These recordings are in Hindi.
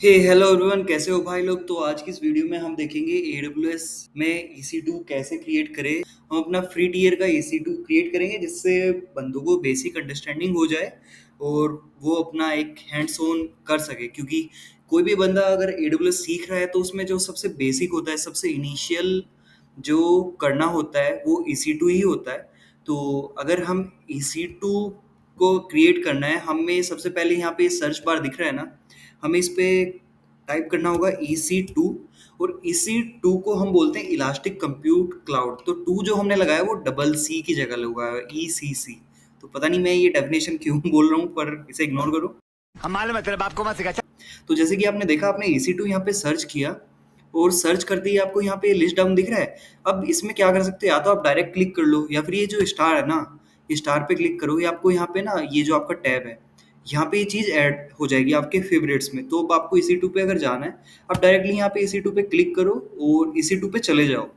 हे हेलो एवरीवन, कैसे हो भाई लोग। तो आज की इस वीडियो में हम देखेंगे AWS में EC2 कैसे क्रिएट करें। हम अपना फ्री टियर का EC2 क्रिएट करेंगे जिससे बंदों को बेसिक अंडरस्टैंडिंग हो जाए और वो अपना एक हैंड्स ऑन कर सके। क्योंकि कोई भी बंदा अगर AWS सीख रहा है तो उसमें जो सबसे बेसिक होता है, सबसे इनिशियल जो करना होता है वो EC2 ही होता है। तो अगर हम EC2 को क्रिएट करना है, हमें सबसे पहले यहाँ पे सर्च बार दिख रहा है ना, हमें इस पे टाइप करना होगा EC2। और EC2 को हम बोलते हैं इलास्टिक कंप्यूट क्लाउड। तो टू जो हमने लगाया वो डबल सी की जगह लगा है, ECC। तो पता नहीं मैं ये डेफिनेशन क्यों बोल रहा हूँ, पर इसे इग्नोर करो। हम मालूम है तेरे बाप को मत सिखा। तो जैसे कि आपने देखा, आपने EC2 यहाँ पे सर्च किया और सर्च करते ही आपको यहाँ पे लिस्ट डाउन दिख रहा है। अब इसमें क्या कर सकते हो, या तो आप डायरेक्ट क्लिक कर लो या फिर ये जो स्टार है ना, ये स्टार पे क्लिक करो, ये आपको यहाँ पे ना, ये जो आपका टैब है, यहाँ पे ये चीज़ ऐड हो जाएगी आपके फेवरेट्स में। तो अब आपको EC2 पे अगर जाना है, आप डायरेक्टली यहाँ पे EC2 पे क्लिक करो और EC2 पे चले जाओ।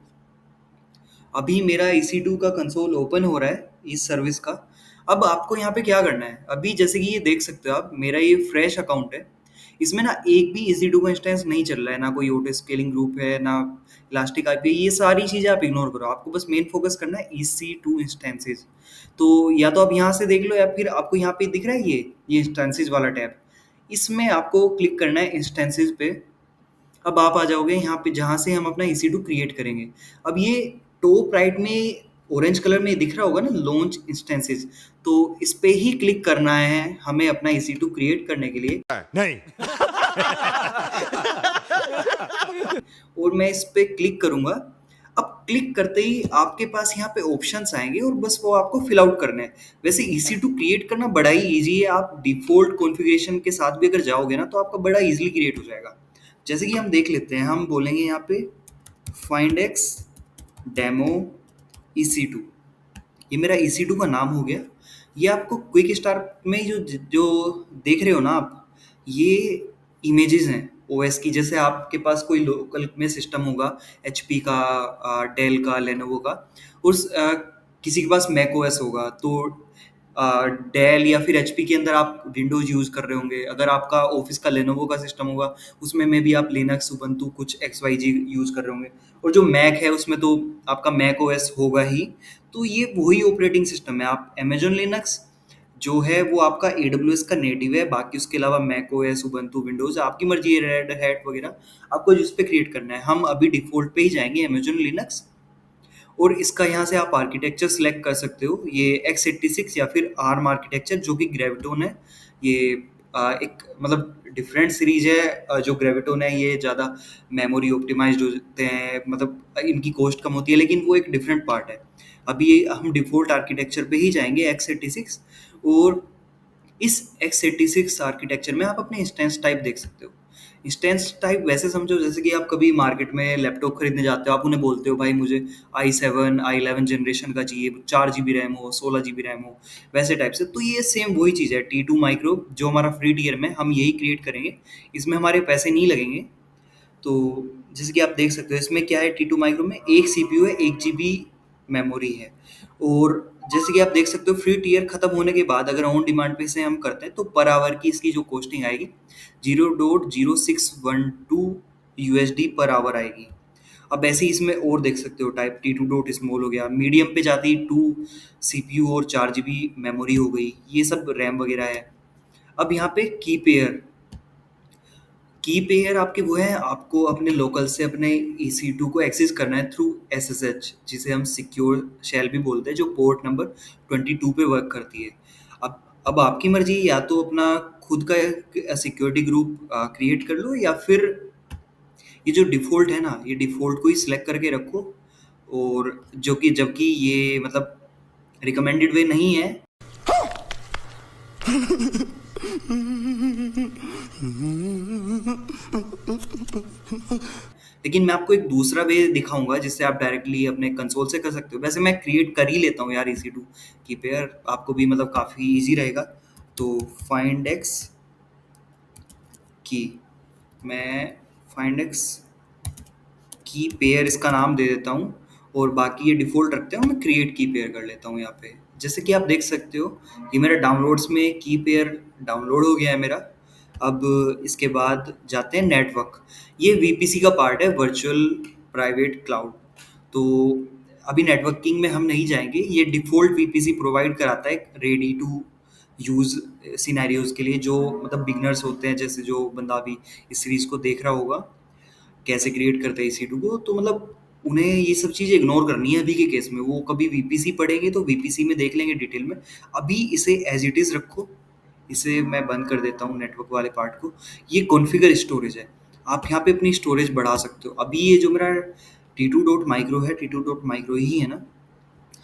अभी मेरा EC2 का कंसोल ओपन हो रहा है इस सर्विस का। अब आपको यहाँ पे क्या करना है, अभी जैसे कि ये देख सकते हो आप, मेरा ये फ्रेश अकाउंट है। इसमें ना एक भी EC2 का इंस्टेंस नहीं चल रहा है, ना कोई ऑटो स्केलिंग ग्रुप है, ना इलास्टिक आईपी। ये सारी चीज़ें आप इग्नोर करो, आपको बस मेन फोकस करना है EC2 इंस्टेंसेस। तो या तो आप यहाँ से देख लो या फिर आपको यहाँ पे दिख रहा है ये इंस्टेंसेस वाला टैब, इसमें आपको क्लिक करना है इंस्टेंसेस पे। अब आप आ जाओगे यहाँ पे जहाँ से हम अपना EC2 क्रिएट करेंगे। अब ये टॉप राइट में ऑरेंज कलर में दिख रहा होगा ना, लॉन्च इंस्टेंसेस। तो इस पे ही क्लिक करना है हमें अपना EC2 क्रिएट करने के लिए। नहीं। और मैं इस पे क्लिक करूंगा। अब क्लिक करते ही आपके पास यहाँ पे ऑप्शंस आएंगे और बस वो आपको फिल आउट करने हैं। वैसे EC2 क्रिएट करना बड़ा ही ईजी है, आप डिफ़ॉल्ट कॉन्फ़िगरेशन के साथ भी अगर जाओगे ना तो आपका बड़ा ईज़िली क्रिएट हो जाएगा। जैसे कि हम देख लेते हैं, हम बोलेंगे यहाँ पे फाइंड एक्स डेमो EC2। ये मेरा EC2 का नाम हो गया। ये आपको क्विक स्टार्ट में जो जो देख रहे हो ना आप, ये इमेजेस हैं ओएस की। जैसे आपके पास कोई लोकल में सिस्टम होगा, HP का, डेल का, लेनोवो का, और किसी के पास मैक ओएस होगा। तो डेल या फिर HP के अंदर आप विंडोज यूज़ कर रहे होंगे। अगर आपका ऑफिस का लेनोवो का सिस्टम होगा, उसमें में भी आप लिनक्स, उबंटू, कुछ XYZ यूज़ कर रहे होंगे। और जो मैक है उसमें तो आपका मैक ओएस होगा ही। तो ये वही ऑपरेटिंग सिस्टम है। आप अमेजोन लिनक्स जो है वो आपका AWS का नेटिव है। बाकी उसके अलावा मैक ओएस, उबंटू, विंडोज आपकी मर्जी है, रेड हैट वगैरह आपको जिस पे क्रिएट करना है। हम अभी डिफ़ॉल्ट पे ही जाएंगे, अमेजोन लिनक्स। और इसका यहाँ से आप आर्किटेक्चर सेलेक्ट कर सकते हो, ये x86 या फिर ARM आर्किटेक्चर, जो कि ग्रेविटोन है। ये एक मतलब डिफरेंट सीरीज है। जो ग्रेविटोन है ये ज़्यादा मेमोरी ऑप्टिमाइज्ड होते हैं, मतलब इनकी कॉस्ट कम होती है, लेकिन वो एक डिफरेंट पार्ट है। अभी ये हम डिफ़ॉल्ट आर्किटेक्चर पे ही जाएंगे, x86। और इस x86 आर्किटेक्चर में आप अपने इंस्टेंस टाइप देख सकते हो। इंस्टेंस टाइप वैसे समझो जैसे कि आप कभी मार्केट में लैपटॉप खरीदने जाते हो, आप उन्हें बोलते हो भाई मुझे i7 i11 जनरेशन का चाहिए, 4 GB रैम हो, 16 GB रैम हो, वैसे टाइप से। तो ये सेम वही चीज़ है, T2 माइक्रो जो हमारा फ्री टियर में हम यही क्रिएट करेंगे। इसमें हमारे पैसे नहीं लगेंगे। तो जैसे कि आप देख सकते हो इसमें क्या है, T2 माइक्रो में एक CPU है, 1 GB मेमोरी है। और जैसे कि आप देख सकते हो फ्री टियर खत्म होने के बाद अगर ऑन डिमांड पे से हम करते हैं तो पर आवर की इसकी जो कॉस्टिंग आएगी 0.0612 USD पर आवर आएगी। अब ऐसे ही इसमें और देख सकते हो टाइप, T2 डॉट स्मॉल हो गया, मीडियम पे जाती 2 CPU और 4 GB मेमोरी हो गई, ये सब रैम वगैरह है। अब यहाँ पे की पेयर आपके वो है, आपको अपने लोकल से अपने EC2 को एक्सेस करना है थ्रू SSH, जिसे हम सिक्योर शेल भी बोलते हैं, जो पोर्ट नंबर 22 पे वर्क करती है। अब आपकी मर्जी, या तो अपना खुद का सिक्योरिटी ग्रुप क्रिएट कर लो, या फिर ये जो डिफ़ॉल्ट है ना, ये डिफ़ॉल्ट को ही सिलेक्ट करके रखो। और जो कि जबकि ये मतलब रिकमेंडेड वे नहीं है। लेकिन मैं आपको एक दूसरा वे दिखाऊंगा जिससे आप डायरेक्टली अपने कंसोल से कर सकते हो। वैसे मैं क्रिएट कर ही लेता हूँ यार EC2 की पेयर, आपको भी मतलब काफ़ी इजी रहेगा। तो फाइंड एक्स की, मैं फाइंड एक्स की पेयर इसका नाम दे देता हूँ, और बाकी ये डिफ़ॉल्ट रखते हैं, मैं क्रिएट की पेयर कर लेता हूँ यहाँ पे। जैसे कि आप देख सकते हो ये मेरा डाउनलोड्स में की पेयर डाउनलोड हो गया है मेरा। अब इसके बाद जाते हैं नेटवर्क। ये वीपीसी का पार्ट है, वर्चुअल प्राइवेट क्लाउड। तो अभी नेटवर्किंग में हम नहीं जाएंगे, ये डिफ़ॉल्ट वीपीसी प्रोवाइड कराता है रेडी टू यूज़ सिनेरियोज़ के लिए, जो मतलब बिगनर्स होते हैं, जैसे जो बंदा अभी इस सीरीज़ को देख रहा होगा कैसे क्रिएट करते हैं EC2 को, तो मतलब उन्हें ये सब चीज़ इग्नोर करनी है अभी के केस में। वो कभी वीपीसी पढ़ेंगे तो वीपीसी में देख लेंगे डिटेल में। अभी इसे एज इट इज़ रखो। इसे मैं बंद कर देता हूँ नेटवर्क वाले पार्ट को। ये कॉन्फ़िगर स्टोरेज है, आप यहाँ पे अपनी स्टोरेज बढ़ा सकते हो। अभी ये जो मेरा T2.micro है, T2.micro ही है ना?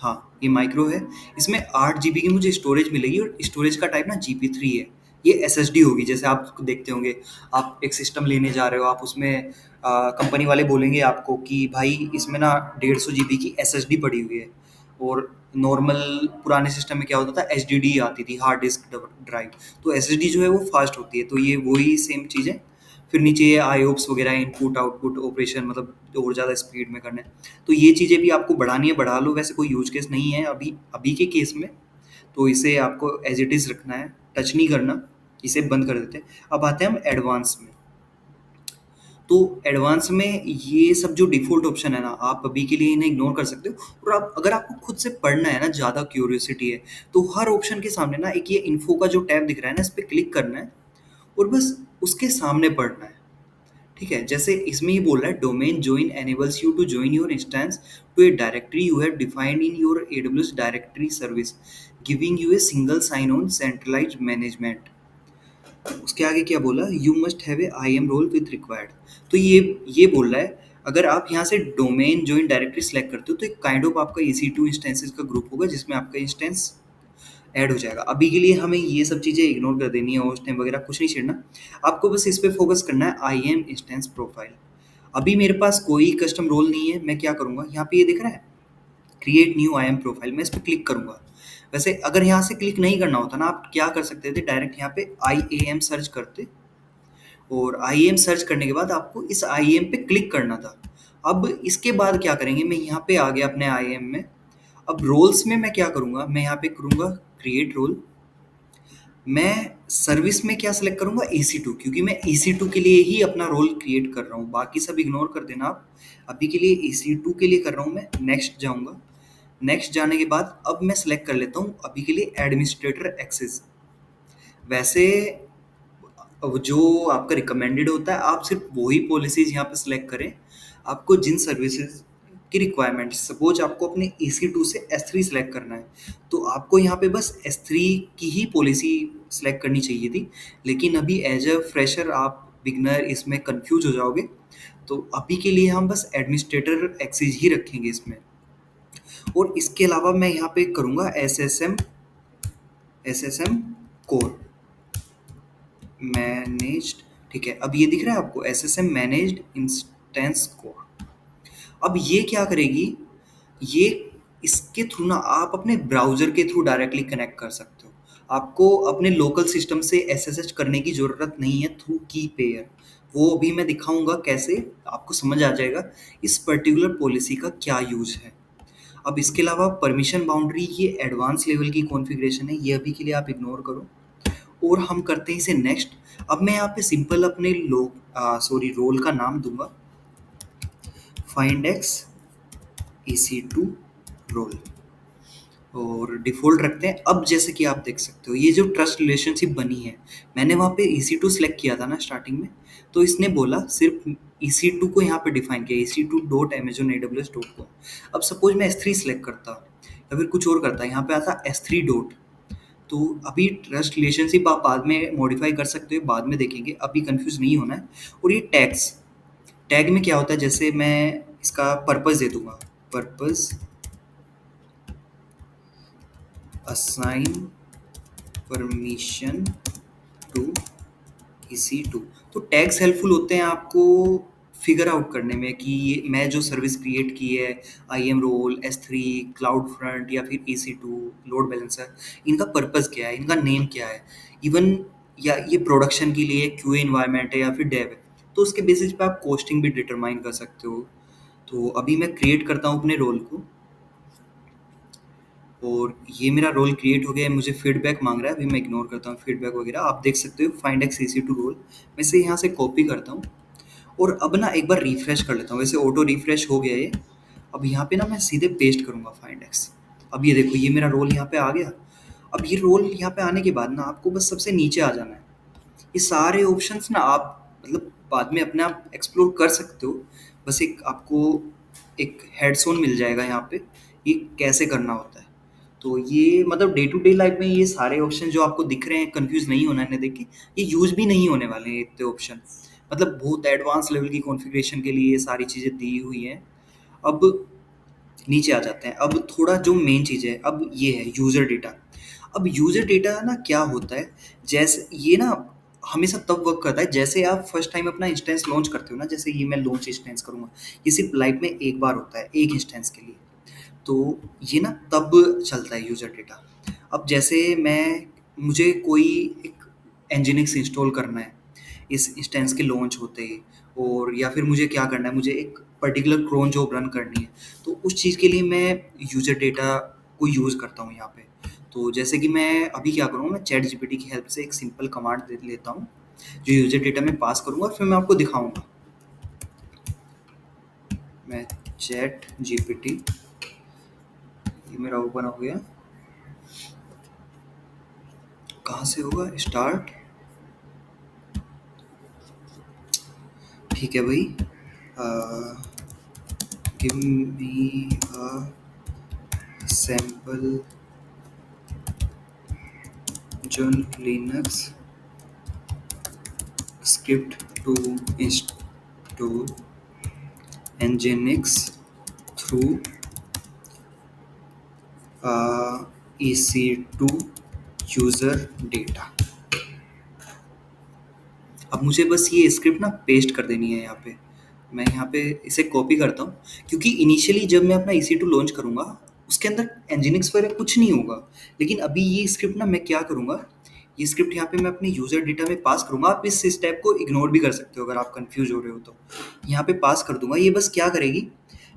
हाँ, ये माइक्रो है। इसमें 8 जीबी की मुझे स्टोरेज मिलेगी और स्टोरेज का टाइप ना GP3 है। ये SSD होगी, जैसे आप देखते होंगे, आप एक सिस्टम लेने जा रहे हो, आप उसमें कंपनी वाले बोलेंगे आपको कि भाई इसमें ना 150 जीबी की SSD पड़ी हुई है। और नॉर्मल पुराने सिस्टम में क्या होता था, HDD आती थी, हार्ड डिस्क ड्राइव। तो SSD जो है वो फास्ट होती है, तो ये वही सेम चीज़ है। फिर नीचे ये IOPS वगैरह, इनपुट आउटपुट ऑपरेशन, मतलब और ज़्यादा स्पीड में करना है। तो ये चीज़ें भी आपको बढ़ानी है, बढ़ा लो। वैसे कोई यूज केस नहीं है अभी अभी के केस में, तो इसे आपको एज इट इज़ रखना है, टच नहीं करना। इसे बंद कर देते हैं। अब आते हैं हम एडवांस में। तो एडवांस में ये सब जो डिफ़ॉल्ट ऑप्शन है ना, आप अभी के लिए इन्हें इग्नोर कर सकते हो। और आप अगर आपको खुद से पढ़ना है ना, ज़्यादा क्यूरियोसिटी है, तो हर ऑप्शन के सामने ना एक ये इन्फो का जो टैब दिख रहा है ना, इस पे क्लिक करना है और बस उसके सामने पढ़ना है। ठीक है? जैसे इसमें ये बोल रहा है, domain join enables you to join your instance to a directory you have defined in your AWS directory service, giving you a single sign on centralised management. उसके आगे क्या बोला, you must have a IAM role with required. तो ये बोल रहा है, अगर आप यहाँ से डोमेन जॉइन डायरेक्टरी सेलेक्ट करते हो तो एक काइंड ऑफ आपका EC2 इंस्टेंसेस का ग्रुप होगा, जिसमें आपका इंस्टेंस ऐड हो जाएगा। अभी के लिए हमें ये सब चीज़ें इग्नोर कर देनी है, होस्ट नेम वगैरह कुछ नहीं छेड़ना। आपको बस इस पे फोकस करना है, IAM इंस्टेंस प्रोफाइल। अभी मेरे पास कोई कस्टम रोल नहीं है, मैं क्या करूँगा, यहाँ पे ये दिख रहा है क्रिएट न्यू IAM प्रोफाइल, मैं इस पे क्लिक करूँगा। वैसे अगर यहाँ से क्लिक नहीं करना होता ना, आप क्या कर सकते थे, डायरेक्ट यहाँ पे IAM सर्च करते, और IAM सर्च करने के बाद आपको इस IAM पे क्लिक करना था। अब इसके बाद क्या करेंगे, मैं यहाँ पे आ गया अपने IAM में। अब रोल्स में मैं क्या करूँगा, मैं यहाँ पे करूँगा क्रिएट रोल। मैं सर्विस में क्या सेलेक्ट करूँगा, EC2, क्योंकि मैं EC2 के लिए ही अपना रोल क्रिएट कर रहा हूँ, बाकी सब इग्नोर कर देना आप। अभी के लिए EC2 के लिए कर रहा हूँ मैं। नेक्स्ट जाऊँगा। नेक्स्ट जाने के बाद अब मैं सेलेक्ट कर लेता हूँ अभी के लिए एडमिनिस्ट्रेटर एक्सेस। वैसे अब जो आपका रिकमेंडेड होता है, आप सिर्फ वही पॉलिसीज़ यहाँ पे सेलेक्ट करें, आपको जिन सर्विसेज की रिक्वायरमेंट, सपोज आपको अपने EC2 से S3 सेलेक्ट करना है, तो आपको यहाँ पे बस S3 की ही पॉलिसी सेलेक्ट करनी चाहिए थी। लेकिन अभी एज अ फ्रेशर आप बिगनर इसमें कंफ्यूज हो जाओगे, तो अभी के लिए हम बस एडमिनिस्ट्रेटर एक्सेस ही रखेंगे इसमें। और इसके अलावा मैं यहाँ पे करूँगा SSM कोर मैनेज्ड। ठीक है, अब ये दिख रहा है आपको SSM मैनेज्ड इंस्टेंस कोर। अब ये क्या करेगी, ये इसके थ्रू ना आप अपने ब्राउज़र के थ्रू डायरेक्टली कनेक्ट कर सकते हो। आपको अपने लोकल सिस्टम से SSH करने की ज़रूरत नहीं है थ्रू की पेयर। वो अभी मैं दिखाऊँगा कैसे, आपको समझ आ जाएगा इस पर्टिकुलर पॉलिसी का क्या यूज़ है। अब इसके अलावा परमिशन बाउंड्री, ये एडवांस लेवल की कॉन्फ़िगरेशन है, ये अभी के लिए आप इग्नोर करो। और हम करते हैं इसे नेक्स्ट। अब मैं यहाँ पे सिंपल अपने रोल का नाम दूंगा फाइंड एक्स EC2 रोल, और डिफ़ॉल्ट रखते हैं। अब जैसे कि आप देख सकते हो, ये जो ट्रस्ट रिलेशनशिप बनी है, मैंने वहाँ पे EC2 सेलेक्ट किया था ना स्टार्टिंग में, तो इसने बोला सिर्फ EC2 को यहाँ पे डिफाइन किया, EC2.amazonaws.com। अब सपोज मैं S3 सेलेक्ट करता या फिर कुछ और करता, यहाँ पे आता S3 डॉट। तो अभी ट्रस्ट रिलेशनशिप आप बाद में मॉडिफाई कर सकते हो, बाद में देखेंगे, अभी कंफ्यूज नहीं होना है। और ये टैग्स, टैग में क्या होता है, जैसे मैं इसका पर्पस दे दूंगा, purpose assign permission to EC2। तो टैग्स हेल्पफुल होते हैं आपको फिगर आउट करने में कि ये मैं जो सर्विस क्रिएट की है, IAM role, S3, cloud front या फिर EC2, लोड बैलेंसर, इनका पर्पस क्या है, इनका नेम क्या है, इवन या ये प्रोडक्शन के लिए QA इन्वायरमेंट है या फिर डेव है। तो उसके बेसिस पे आप कॉस्टिंग भी डिटरमाइन कर सकते हो। तो अभी मैं क्रिएट करता हूँ अपने रोल को। और ये मेरा रोल क्रिएट हो गया है, मुझे फीडबैक मांग रहा है, अभी मैं इग्नोर करता हूँ फीडबैक वगैरह। आप देख सकते हो फाइंड एक्स EC2 रोल, मैं इसे यहाँ से कॉपी करता हूँ और अब ना एक बार रिफ्रेश कर लेता हूँ। वैसे ऑटो रिफ्रेश हो गया ये। अब यहाँ पे ना मैं सीधे पेस्ट करूँगा फाइंड एक्स। अब ये देखो ये मेरा रोल यहाँ पे आ गया। अब ये रोल यहाँ पे आने के बाद ना आपको बस सबसे नीचे आ जाना है। ये सारे ऑप्शंस ना आप मतलब बाद में अपने आप एक्सप्लोर कर सकते हो। बस एक आपको एक हेडसोन मिल जाएगा यहाँ पे, ये कैसे करना होता है। तो ये मतलब डे टू डे लाइफ में ये सारे ऑप्शन जो आपको दिख रहे हैं, कंफ्यूज नहीं होना है देखिए, ये यूज भी नहीं होने वाले हैं इतने ऑप्शन। मतलब बहुत एडवांस लेवल की कॉन्फ़िगरेशन के लिए ये सारी चीज़ें दी हुई हैं। अब नीचे आ जाते हैं। अब थोड़ा जो मेन चीज़ है अब ये है यूज़र डेटा। अब यूज़र डेटा ना क्या होता है, जैसे ये ना हमेशा तब वर्क करता है जैसे आप फर्स्ट टाइम अपना इंस्टेंस लॉन्च करते हो ना। जैसे ये मैं लॉन्च इंस्टेंस करूँगा, ये सिर्फ लाइफ में एक बार होता है एक इंस्टेंस के लिए। तो ये ना तब चलता है यूज़र डेटा। अब जैसे मुझे कोई एक एनजीनिक्स इंस्टॉल करना है इस इंस्टेंस के लॉन्च होते ही, और या फिर मुझे क्या करना है, मुझे एक पर्टिकुलर क्रोन जॉब रन करनी है, तो उस चीज़ के लिए मैं यूज़र डेटा को यूज़ करता हूँ यहाँ पे। तो जैसे कि मैं अभी क्या करूँगा, मैं चैट जीपीटी की हेल्प से एक सिंपल कमांड दे लेता हूँ जो यूज़र डेटा में पास करूँगा, फिर मैं आपको दिखाऊँगा। मैं चैट जीपीटी, ये मेरा ओपन हो गया। कहाँ से होगा स्टार्ट, ठीक है भाई। Give me a sample zone Linux script to install nginx through EC2 user data. अब मुझे बस ये स्क्रिप्ट ना पेस्ट कर देनी है यहाँ पे। मैं यहाँ पे इसे कॉपी करता हूँ, क्योंकि इनिशियली जब मैं अपना EC2 लॉन्च करूँगा उसके अंदर nginx वगैरह कुछ नहीं होगा। लेकिन अभी ये स्क्रिप्ट ना मैं क्या करूँगा, ये स्क्रिप्ट यहाँ पे मैं अपने यूज़र डेटा में पास करूँगा। आप इस स्टेप को इग्नोर भी कर सकते हो अगर आप कंफ्यूज हो रहे हो तो। यहाँ पे पास कर दूंगा। ये बस क्या करेगी,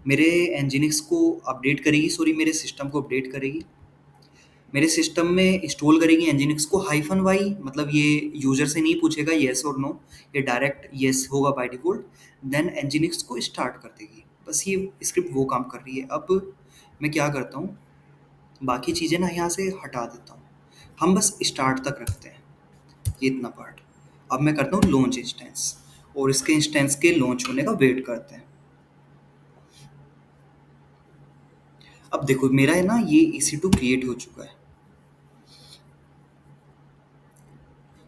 मेरे nginx को अपडेट करेगी, सॉरी मेरे सिस्टम को अपडेट करेगी, मेरे सिस्टम में इंस्टॉल करेगी nginx को -y, मतलब ये यूज़र से नहीं पूछेगा येस और नो, ये डायरेक्ट येस होगा बाय डिफ़ॉल्ट। देन nginx को स्टार्ट कर देगी। बस ये स्क्रिप्ट वो काम कर रही है। अब मैं क्या करता हूँ, बाकी चीज़ें ना यहाँ से हटा देता हूँ, हम बस स्टार्ट तक रखते हैं ये इतना पार्ट। अब मैं करता हूँ लॉन्च इंस्टेंस, और इसके इंस्टेंस के लॉन्च होने का वेट करते हैं। अब देखो मेरा है ना ये EC2 क्रिएट हो चुका है।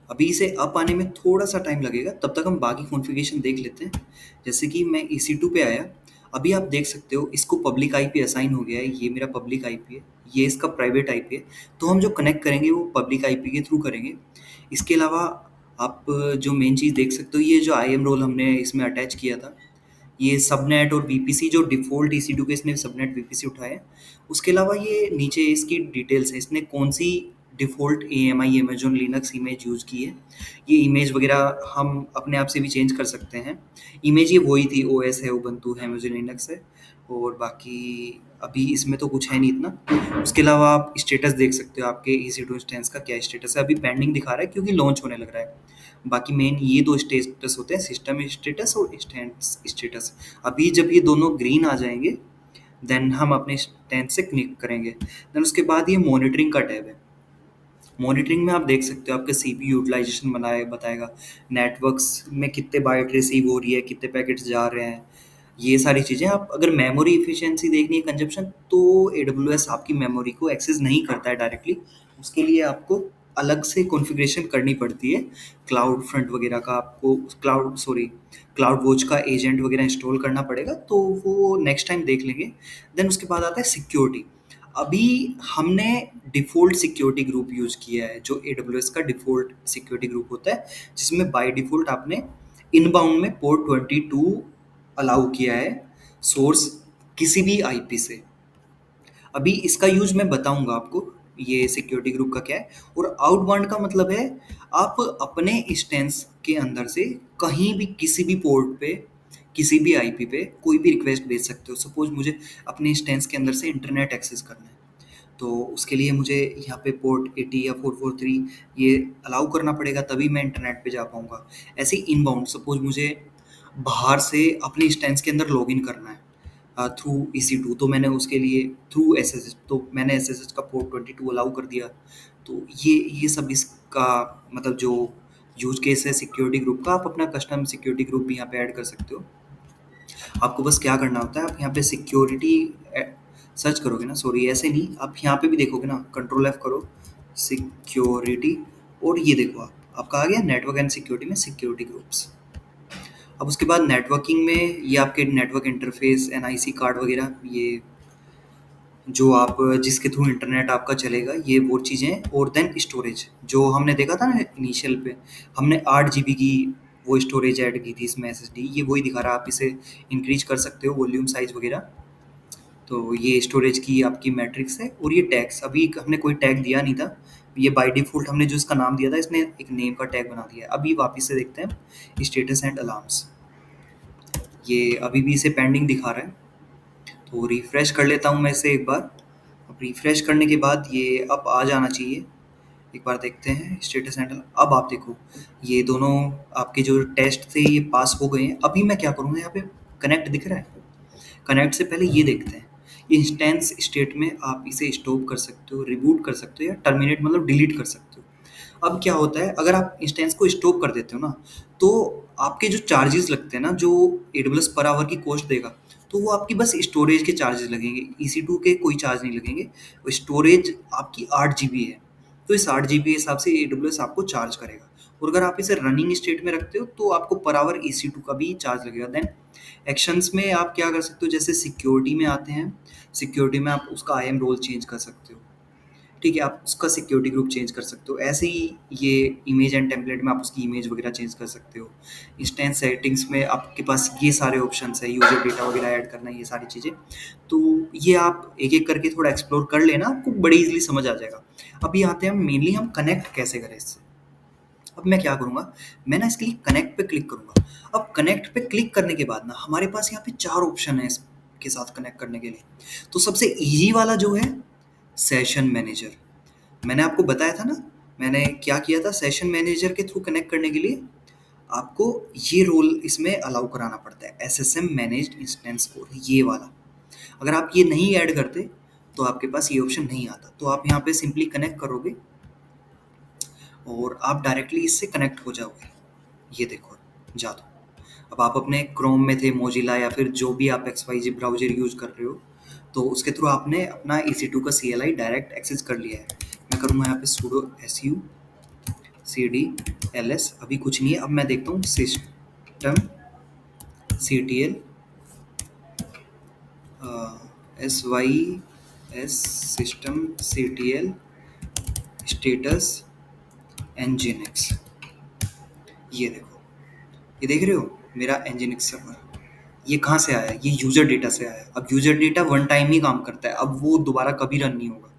अभी इसे अप आने में थोड़ा सा टाइम लगेगा, तब तक हम बाकी कॉन्फ़िगरेशन देख लेते हैं। जैसे कि मैं EC2 पे आया, अभी आप देख सकते हो इसको पब्लिक आईपी असाइन हो गया है। ये मेरा पब्लिक आईपी है, ये इसका प्राइवेट आईपी है। तो हम जो कनेक्ट करेंगे वो पब्लिक आईपी के थ्रू करेंगे। इसके अलावा आप जो मेन चीज़ देख सकते हो, ये जो IAM रोल हमने इसमें अटैच किया था, ये सबनेट और VPC जो डिफ़ॉल्ट EC2 के इसने सबनेट VPC उठाया है। उसके अलावा ये नीचे इसकी डिटेल्स है, इसने कौन सी default AMI Amazon Linux image use की है। ये इमेज वगैरह हम अपने आप से भी चेंज कर सकते हैं। इमेज ये वही थी, OS है, उबंटू है, अमेज़न लिनक्स है, और बाकी अभी इसमें तो कुछ है नहीं इतना। उसके अलावा आप स्टेटस देख सकते हो, आपके EC2 इंस्टेंस का क्या स्टेटस है। अभी पेंडिंग दिखा रहा है क्योंकि लॉन्च होने लग रहा है। बाकी मेन ये 2 स्टेटस होते हैं, सिस्टम स्टेटस और इंस्टेंस स्टेटस। अभी जब ये दोनों ग्रीन आ जाएँगे, देन हम अपने इंस्टेंस से कनेक्ट करेंगे। देन उसके बाद ये मॉनिटरिंग का टैब है। मॉनिटरिंग में आप देख सकते हो आपका CPU यूटिलाइजेशन बताएगा, नेटवर्क्स में कितने बाइट रिसीव हो रही है, कितने पैकेट्स जा रहे हैं, ये सारी चीज़ें। आप अगर मेमोरी एफिशिएंसी देखनी है, कंजप्शन, तो AWS आपकी मेमोरी को एक्सेस नहीं करता है डायरेक्टली। उसके लिए आपको अलग से कॉन्फ़िगरेशन करनी पड़ती है। क्लाउड फ्रंट वगैरह का आपको क्लाउड वॉच का एजेंट वगैरह इंस्टॉल करना पड़ेगा, तो वो नेक्स्ट टाइम देख लेंगे। देन उसके बाद आता है सिक्योरिटी। अभी हमने डिफ़ॉल्ट सिक्योरिटी ग्रुप यूज़ किया है, जो AWS का डिफ़ॉल्ट सिक्योरिटी ग्रुप होता है, जिसमें बाय डिफ़ॉल्ट आपने इनबाउंड में पोर्ट 22 अलाउ किया है, सोर्स किसी भी आईपी से। अभी इसका यूज़ मैं बताऊंगा आपको, ये सिक्योरिटी ग्रुप का क्या है। और आउटबाउंड का मतलब है आप अपने इंस्टेंस के अंदर से कहीं भी किसी भी पोर्ट पे, किसी भी आईपी पे कोई भी रिक्वेस्ट भेज सकते हो। सपोज मुझे अपने इंस्टेंस के अंदर से इंटरनेट एक्सेस करना है, तो उसके लिए मुझे यहाँ पे पोर्ट 80 या 443 ये अलाउ करना पड़ेगा, तभी मैं इंटरनेट पे जा पाऊँगा। ऐसे ही इनबाउंड सपोज़ मुझे बाहर से अपने इंस्टेंस के अंदर लॉगिन करना है थ्रू EC2, तो मैंने उसके लिए थ्रू SSH, तो मैंने SSH का पोर्ट 22 अलाउ कर दिया। तो ये सब इसका मतलब जो यूज़ केस है सिक्योरिटी ग्रुप का, आप अपना कस्टम सिक्योरिटी ग्रुप भी यहाँ पे ऐड कर सकते हो। आपको बस क्या करना होता है, आप यहाँ पे सिक्योरिटी सर्च करोगे ना, सॉरी ऐसे नहीं, आप यहाँ पे भी देखोगे ना, कंट्रोल F करो, सिक्योरिटी, और ये देखो आपका आ गया नेटवर्क एंड सिक्योरिटी में सिक्योरिटी ग्रुप्स। अब उसके बाद नेटवर्किंग में ये आपके नेटवर्क इंटरफेस, NIC कार्ड वगैरह, ये जो आप जिसके थ्रू इंटरनेट आपका चलेगा, ये वो चीज़ें। और देन स्टोरेज, जो हमने देखा था ना इनिशियल पे, हमने 8 GB की वो स्टोरेज ऐड की थी इसमें SSD, ये वही दिखा रहा है। आप इसे इंक्रीज कर सकते हो वॉल्यूम साइज वगैरह। तो ये स्टोरेज की आपकी मैट्रिक्स है। और ये टैग्स, अभी हमने कोई टैग दिया नहीं था, ये बाय डिफ़ॉल्ट हमने जो इसका नाम दिया था, इसने एक नेम का टैग बना दिया है। अभी वापस से देखते हैं स्टेटस एंड अलार्म्स, ये अभी भी इसे पेंडिंग दिखा रहा है, तो रिफ्रेश कर लेता हूँ मैं इसे एक बार। अब रिफ्रेश करने के बाद ये अब आ जाना चाहिए। एक बार देखते हैं स्टेटस एंड, अब आप देखो ये दोनों आपके जो टेस्ट थे ये पास हो गए हैं। अभी मैं क्या करूँगा, यहाँ पे कनेक्ट दिख रहा है, कनेक्ट से पहले ये देखते हैं, ये इंस्टेंस स्टेट में आप इसे स्टॉप कर सकते हो, रिबूट कर सकते हो, या टर्मिनेट मतलब डिलीट कर सकते हो। अब क्या होता है, अगर आप इंस्टेंस को स्टॉप कर देते हो ना, तो आपके जो चार्जेस लगते हैं ना, जो AWS पर आवर की कॉस्ट देगा, तो वो आपकी बस स्टोरेज के चार्जेस लगेंगे, EC2 के कोई चार्ज नहीं लगेंगे। स्टोरेज आपकी 8 GB है, तो इस 8 GB के हिसाब से AWS आपको चार्ज करेगा। और अगर आप इसे रनिंग स्टेट में रखते हो, तो आपको पर आवर EC2 का भी चार्ज लगेगा। देन एक्शंस में आप क्या कर सकते हो, जैसे सिक्योरिटी में आते हैं, सिक्योरिटी में आप उसका IAM रोल चेंज कर सकते हो, ठीक है, आप उसका सिक्योरिटी ग्रुप चेंज कर सकते हो। ऐसे ही ये इमेज एंड टेम्पलेट में आप उसकी इमेज वगैरह चेंज कर सकते हो। इंस्टेंस सेटिंग्स में आपके पास ये सारे ऑप्शंस है, यूजर डेटा वगैरह ऐड करना, ये सारी चीज़ें। तो ये आप एक एक करके थोड़ा एक्सप्लोर कर लेना, आपको बड़ी इजीली समझ आ जाएगा। अभी आते हैं मेनली हम कनेक्ट कैसे करें इससे। अब मैं क्या करूँगा, मैं ना इसके लिए कनेक्ट पे क्लिक करूँगा। अब कनेक्ट पे क्लिक करने के बाद ना हमारे पास यहाँ पे 4 ऑप्शन है इसके साथ कनेक्ट करने के लिए। तो सबसे ईज़ी वाला जो है सेशन मैनेजर, मैंने आपको बताया था ना, मैंने क्या किया था, सेशन मैनेजर के थ्रू कनेक्ट करने के लिए आपको ये रोल इसमें अलाउ कराना पड़ता है, SSM मैनेज्ड इंस्टेंस कोड, ये वाला। अगर आप ये नहीं ऐड करते तो आपके पास ये ऑप्शन नहीं आता। तो आप यहाँ पे सिंपली कनेक्ट करोगे और आप डायरेक्टली इससे कनेक्ट हो जाओगे। ये देखो, जा दो। अब आप अपने क्रोम में थे, मोजिला, या फिर जो भी आप XYZ ब्राउज़र यूज़ कर रहे हो, तो उसके थ्रू आपने अपना EC2 का CLI डायरेक्ट एक्सेस कर लिया है। मैं करूँगा यहाँ पे sudo su cd ls, अभी कुछ नहीं है। अब मैं देखता हूँ system ctl sys system ctl status nginx, ये देखो, ये देख रहे हो मेरा nginx सर्वर, ये कहाँ से आया, ये यूज़र डेटा से आया। अब यूज़र डेटा वन टाइम ही काम करता है, अब वो दोबारा कभी रन नहीं होगा।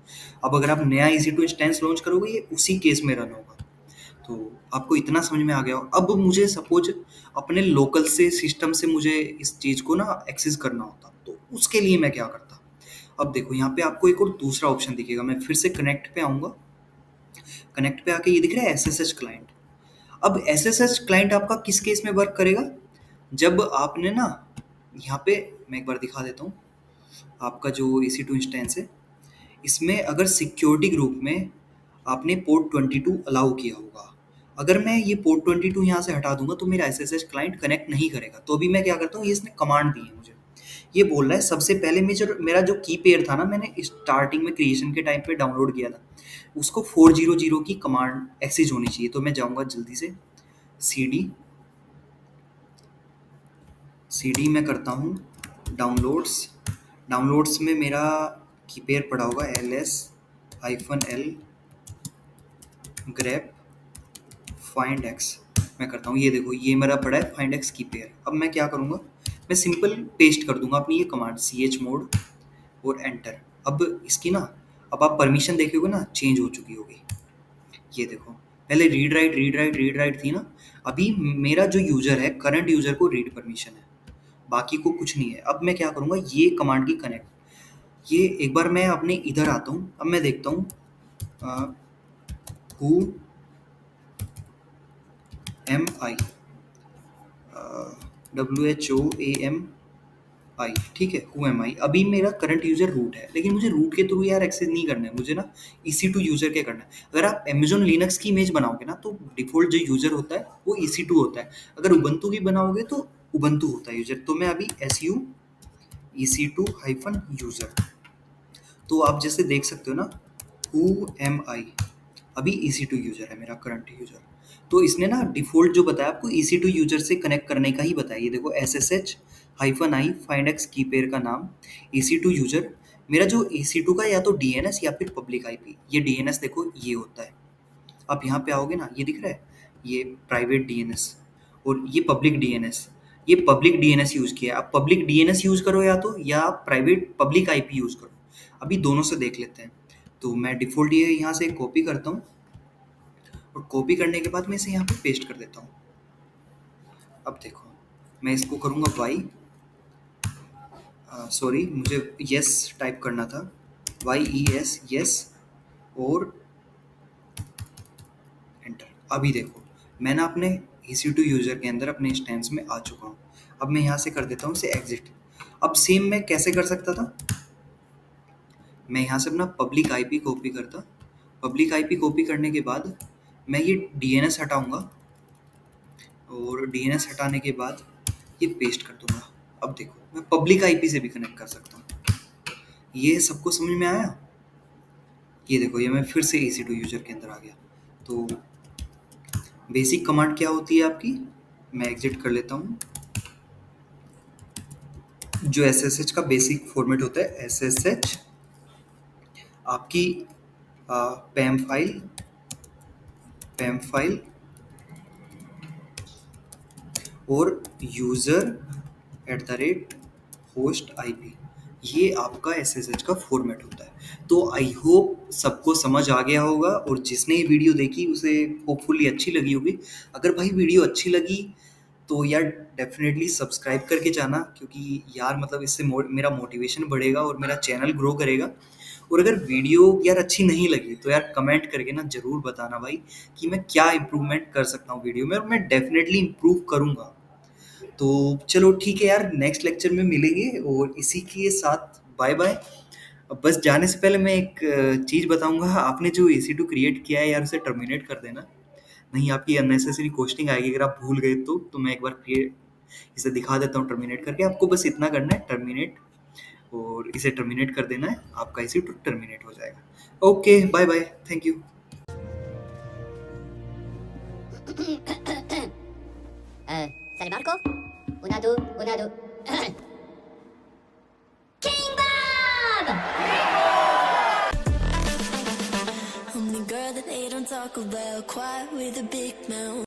अब अगर आप नया EC2 इंस्टेंस लॉन्च करोगे, ये उसी केस में रन होगा। तो आपको इतना समझ में आ गया हो। अब मुझे सपोज अपने लोकल से सिस्टम से मुझे इस चीज़ को ना एक्सेस करना होता, तो उसके लिए मैं क्या करता। अब देखो यहाँ पे आपको एक और दूसरा ऑप्शन दिखेगा, मैं फिर से कनेक्ट पे आऊँगा। कनेक्ट पे आके ये दिख रहा है SSH क्लाइंट। अब SSH क्लाइंट आपका किस केस में वर्क करेगा, जब आपने ना यहाँ पे, मैं एक बार दिखा देता हूँ, आपका जो EC2 इंस्टेंस है, इसमें अगर सिक्योरिटी ग्रुप में आपने पोर्ट 22 अलाउ किया होगा, अगर मैं ये पोर्ट 22 यहाँ से हटा दूंगा तो मेरा SSH क्लाइंट कनेक्ट नहीं करेगा। तो अभी मैं क्या करता हूँ, ये इसने कमांड दी है मुझे, ये बोल रहा है सबसे पहले मेरा जो की पेयर था ना, मैंने स्टार्टिंग में क्रिएशन के टाइम पे डाउनलोड किया था, उसको 400 की कमांड एक्सेस होनी चाहिए। तो मैं जाऊँगा जल्दी से cd में करता हूँ डाउनलोड्स में मेरा की पेयर पड़ा होगा ls-l grep find x, मैं करता हूँ, ये देखो ये मेरा पड़ा है find x की पेयर। अब मैं क्या करूँगा, मैं सिंपल पेस्ट कर दूंगा अपनी ये कमांड chmod और एंटर। अब इसकी ना, अब आप परमिशन देखोगे ना, चेंज हो चुकी होगी, ये देखो, पहले रीड राइट थी ना, अभी मेरा जो यूजर है, करंट यूजर को रीड परमिशन है, बाकी को कुछ नहीं है। अब मैं क्या करूँगा, ये कमांड की कनेक्ट, ये एक बार मैं अपने इधर आता हूँ, अब मैं देखता हूँ हु एम आई, WHOAMI, ठीक है, हु एम आई। अभी मेरा करंट यूजर रूट है, लेकिन मुझे रूट के थ्रू यार एक्सेस नहीं करना है, मुझे ना EC2 यूजर के करना है। अगर आप अमेजोन लिनक्स की इमेज बनाओगे ना तो डिफॉल्ट जो यूजर होता है वो EC2 होता है, अगर उबंटू की बनाओगे तो उबंटू होता है यूजर। तो मैं अभी SU EC2 -यूजर, तो आप जैसे देख सकते हो ना, हु एम आई, अभी EC2 यूजर है मेरा करंट यूजर। तो इसने ना डिफ़ॉल्ट जो बताया आपको EC2 यूजर से कनेक्ट करने का ही बताया। ये देखो SSH-i फाइंड एक्स की पेयर का नाम EC2 यूजर। मेरा जो EC2 का या तो DNS या फिर पब्लिक IP, ये DNS देखो ये होता है। आप यहाँ पे आओगे ना, ये दिख रहा है, ये प्राइवेट DNS और ये पब्लिक DNS। ये पब्लिक DNS यूज़ किया है। आप पब्लिक DNS यूज़ करो या तो, या प्राइवेट पब्लिक IP यूज़ करो। अभी दोनों से देख लेते हैं। तो मैं डिफ़ॉल्ट ये यहाँ से कॉपी करता हूँ और कॉपी करने के बाद मैं इसे यहाँ पे पेस्ट कर देता हूँ। अब देखो, मैं इसको करूँगा y, सॉरी मुझे yes टाइप करना था, YES yes, और एंटर। अभी देखो मैं ना अपने EC2 यूज़र के अंदर अपने इंस्टेंस में आ चुका हूँ। अब मैं यहाँ से कर देता हूँ इसे एग्जिट। अब सेम मैं कैसे कर सकता था, मैं यहाँ से अपना पब्लिक IP कॉपी करता, पब्लिक IP कॉपी करने के बाद मैं ये DNS हटाऊँगा और DNS हटाने के बाद ये पेस्ट कर दूँगा। अब देखो मैं पब्लिक IP से भी कनेक्ट कर सकता हूँ। ये सबको समझ में आया? ये देखो, ये मैं फिर से EC2 यूज़र के अंदर आ गया। तो बेसिक कमांड क्या होती है आपकी, मैं एग्जिट कर लेता हूँ। जो SSH का बेसिक फॉर्मेट होता है, SSH आपकी पैम फाइल और user@host IP, ये आपका SSH का फॉर्मेट होता है। तो आई होप सबको समझ आ गया होगा, और जिसने ये वीडियो देखी उसे होपफुली अच्छी लगी होगी। अगर भाई वीडियो अच्छी लगी तो यार डेफिनेटली सब्सक्राइब करके जाना, क्योंकि यार मतलब इससे मेरा मोटिवेशन बढ़ेगा और मेरा चैनल ग्रो करेगा। और अगर वीडियो यार अच्छी नहीं लगी तो यार कमेंट करके ना ज़रूर बताना भाई कि मैं क्या इम्प्रूवमेंट कर सकता हूँ वीडियो में, और मैं डेफिनेटली इम्प्रूव करूँगा। तो चलो ठीक है यार, नेक्स्ट लेक्चर में मिलेंगे, और इसी के साथ बाय बाय। अब बस जाने से पहले मैं एक चीज़ बताऊँगा, आपने जो EC2 क्रिएट किया है यार उसे टर्मिनेट कर देना, नहीं आपकी अननेसेसरी कॉस्टिंग आएगी अगर आप भूल गए तो मैं एक बार क्रिएट इसे दिखा देता हूँ टर्मिनेट करके। आपको बस इतना करना है, टर्मिनेट, और इसे टर्मिनेट कर देना है, आपका EC2 टर्मिनेट हो जाएगा। Okay bye bye, thank you. Sale Marco? Una, du, una, du. King Bob! I'm the girl that they don't talk about, quiet with a big mouth.